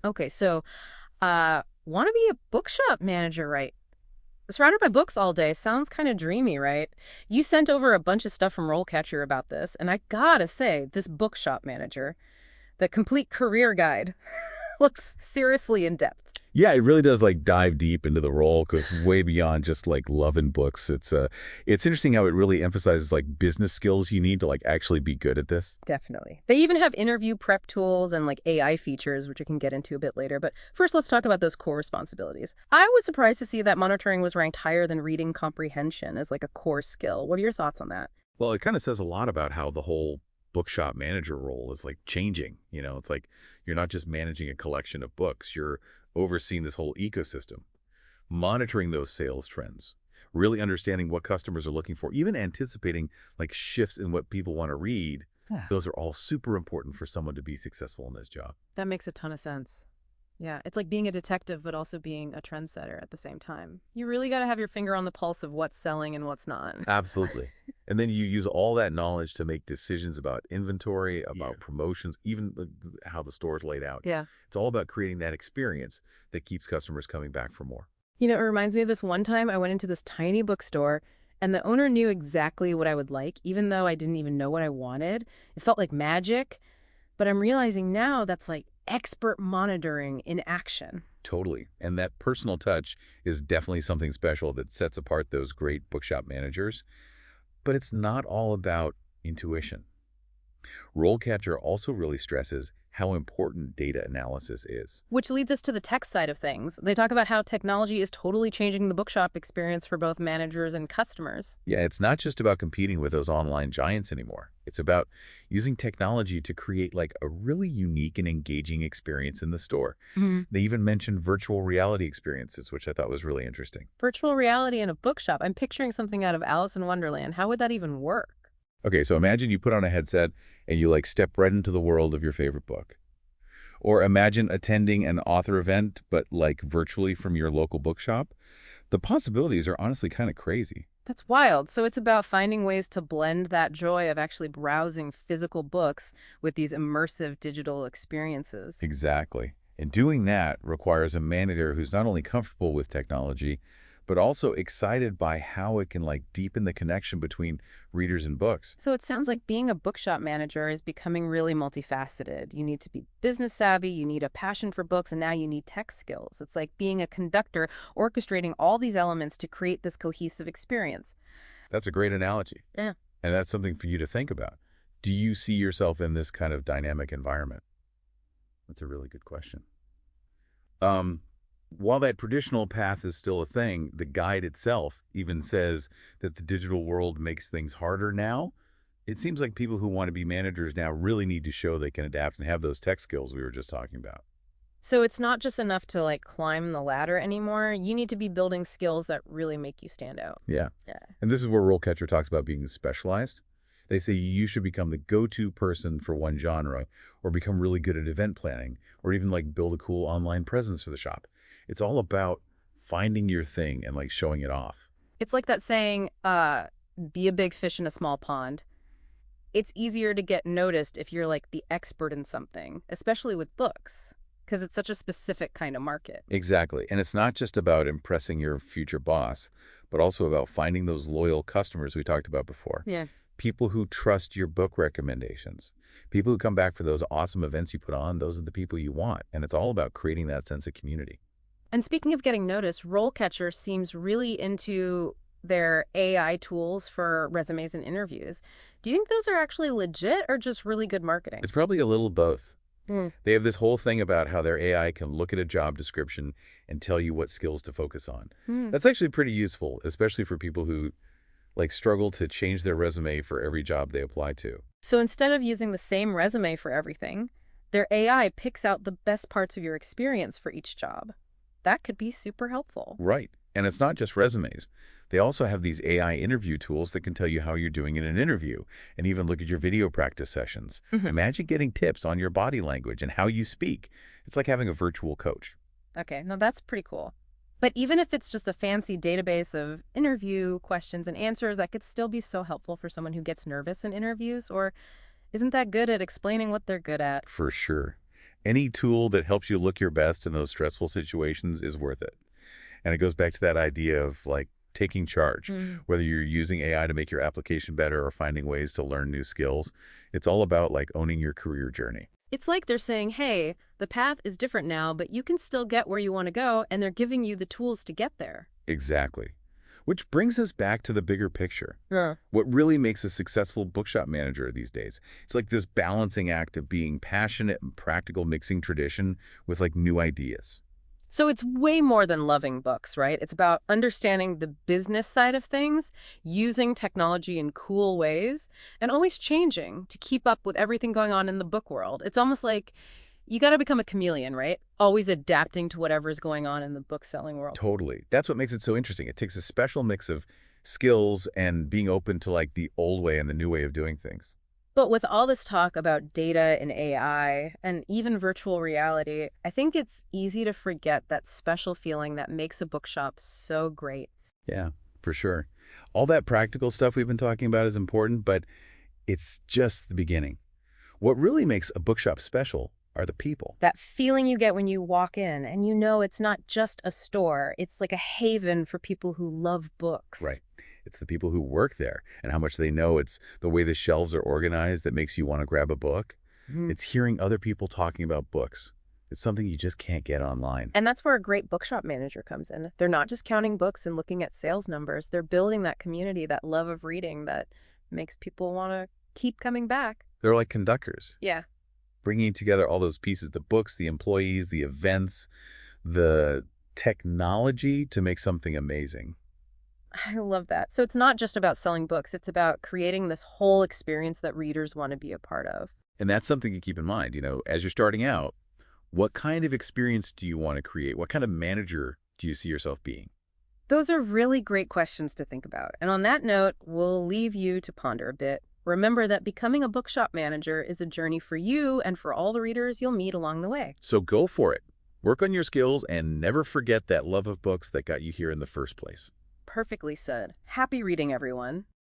Okay, so want to be a bookshop manager, right? Surrounded by books all day sounds kind of dreamy, right? You sent over a bunch of stuff from RoleCatcher about this, and I gotta say, this bookshop manager, the complete career guide, looks seriously in depth. Yeah, it really does like dive deep into the role, goes way beyond just like loving books. It's interesting how it really emphasizes like business skills you need to like actually be good at this. Definitely. They even have interview prep tools and like AI features, which I can get into a bit later. But first, let's talk about those core responsibilities. I was surprised to see that monitoring was ranked higher than reading comprehension as like a core skill. What are your thoughts on that? Well, it kind of says a lot about how the whole bookshop manager role is like changing. It's like you're not just managing a collection of books, you're overseeing this whole ecosystem, monitoring those sales trends, really understanding what customers are looking for, even anticipating like shifts in what people want to read. Yeah. Those are all super important for someone to be successful in this job. That makes a ton of sense. Yeah, it's like being a detective, but also being a trendsetter at the same time. You really got to have your finger on the pulse of what's selling and what's not. Absolutely. And then you use all that knowledge to make decisions about inventory, about promotions, even how the store is laid out. Yeah. It's all about creating that experience that keeps customers coming back for more. You know, it reminds me of this one time I went into this tiny bookstore and the owner knew exactly what I would like, even though I didn't even know what I wanted. It felt like magic, but I'm realizing now that's like expert monitoring in action. Totally. And that personal touch is definitely something special that sets apart those great bookshop managers. But it's not all about intuition. RoleCatcher also really stresses how important data analysis is. Which leads us to the tech side of things. They talk about how technology is totally changing the bookshop experience for both managers and customers. Yeah, it's not just about competing with those online giants anymore. It's about using technology to create like a really unique and engaging experience in the store. Mhm. They even mentioned virtual reality experiences, which I thought was really interesting. Virtual reality in a bookshop. I'm picturing something out of Alice in Wonderland. How would that even work? Okay, so imagine you put on a headset and you like step right into the world of your favorite book. Or imagine attending an author event, but like virtually from your local bookshop. The possibilities are honestly kind of crazy. That's wild. So it's about finding ways to blend that joy of actually browsing physical books with these immersive digital experiences. Exactly. And doing that requires a manager who's not only comfortable with technology, but also excited by how it can like deepen the connection between readers and books. So it sounds like being a bookshop manager is becoming really multifaceted. You need to be business savvy, you need a passion for books, and now you need tech skills. It's like being a conductor, orchestrating all these elements to create this cohesive experience. That's a great analogy. Yeah. And that's something for you to think about. Do you see yourself in this kind of dynamic environment? That's a really good question. Um, while that traditional path is still a thing, the guide itself even says that the digital world makes things harder now. It seems like people who want to be managers now really need to show they can adapt and have those tech skills we were just talking about. So it's not just enough to like climb the ladder anymore. You need to be building skills that really make you stand out. Yeah. Yeah. And this is where RoleCatcher talks about being specialized. They say you should become the go-to person for one genre or become really good at event planning or even like build a cool online presence for the shop. It's all about finding your thing and like showing it off. It's like that saying, be a big fish in a small pond. It's easier to get noticed if you're like the expert in something, especially with books, because it's such a specific kind of market. Exactly. And it's not just about impressing your future boss, but also about finding those loyal customers we talked about before. Yeah. People who trust your book recommendations. People who come back for those awesome events you put on, those are the people you want. And it's all about creating that sense of community. And speaking of getting noticed, RoleCatcher seems really into their AI tools for resumes and interviews. Do you think those are actually legit or just really good marketing? It's probably a little both. Mm. They have this whole thing about how their AI can look at a job description and tell you what skills to focus on. Mm. That's actually pretty useful, especially for people who like struggle to change their resume for every job they apply to. So instead of using the same resume for everything, their AI picks out the best parts of your experience for each job. That could be super helpful. Right. And it's not just resumes. They also have these AI interview tools that can tell you how you're doing in an interview and even look at your video practice sessions. Mhm. Imagine getting tips on your body language and how you speak. It's like having a virtual coach. Okay, now that's pretty cool. But even if it's just a fancy database of interview questions and answers, that could still be so helpful for someone who gets nervous in interviews, or isn't that good at explaining what they're good at? For sure. Any tool that helps you look your best in those stressful situations is worth it. And it goes back to that idea of like taking charge, Mm. whether you're using AI to make your application better or finding ways to learn new skills. It's all about like owning your career journey. It's like they're saying, hey, the path is different now, but you can still get where you want to go, and they're giving you the tools to get there. Exactly. Which brings us back to the bigger picture. Yeah. What really makes a successful bookshop manager these days? It's like this balancing act of being passionate and practical, mixing tradition with like new ideas. So it's way more than loving books, right? It's about understanding the business side of things, using technology in cool ways, and always changing to keep up with everything going on in the book world. It's almost like you got to become a chameleon, right? Always adapting to whatever's going on in the book selling world. Totally. That's what makes it so interesting. It takes a special mix of skills and being open to like the old way and the new way of doing things. But with all this talk about data and AI and even virtual reality, I think it's easy to forget that special feeling that makes a bookshop so great. Yeah, for sure. All that practical stuff we've been talking about is important, but it's just the beginning. What really makes a bookshop special are the people. That feeling you get when you walk in and you know it's not just a store, it's like a haven for people who love books. Right. It's the people who work there and how much they know. It's the way the shelves are organized that makes you want to grab a book. Mhm. It's hearing other people talking about books. It's something you just can't get online. And that's where a great bookshop manager comes in. They're not just counting books and looking at sales numbers. They're building that community, that love of reading that makes people want to keep coming back. They're like conductors, Yeah. bringing together all those pieces, the books, the employees, the events, the technology to make something amazing. I love that. So it's not just about selling books, it's about creating this whole experience that readers want to be a part of. And that's something to keep in mind, as you're starting out, what kind of experience do you want to create? What kind of manager do you see yourself being? Those are really great questions to think about. And on that note, we'll leave you to ponder a bit. Remember that becoming a bookshop manager is a journey for you and for all the readers you'll meet along the way. So go for it. Work on your skills and never forget that love of books that got you here in the first place. Perfectly said. Happy reading, everyone.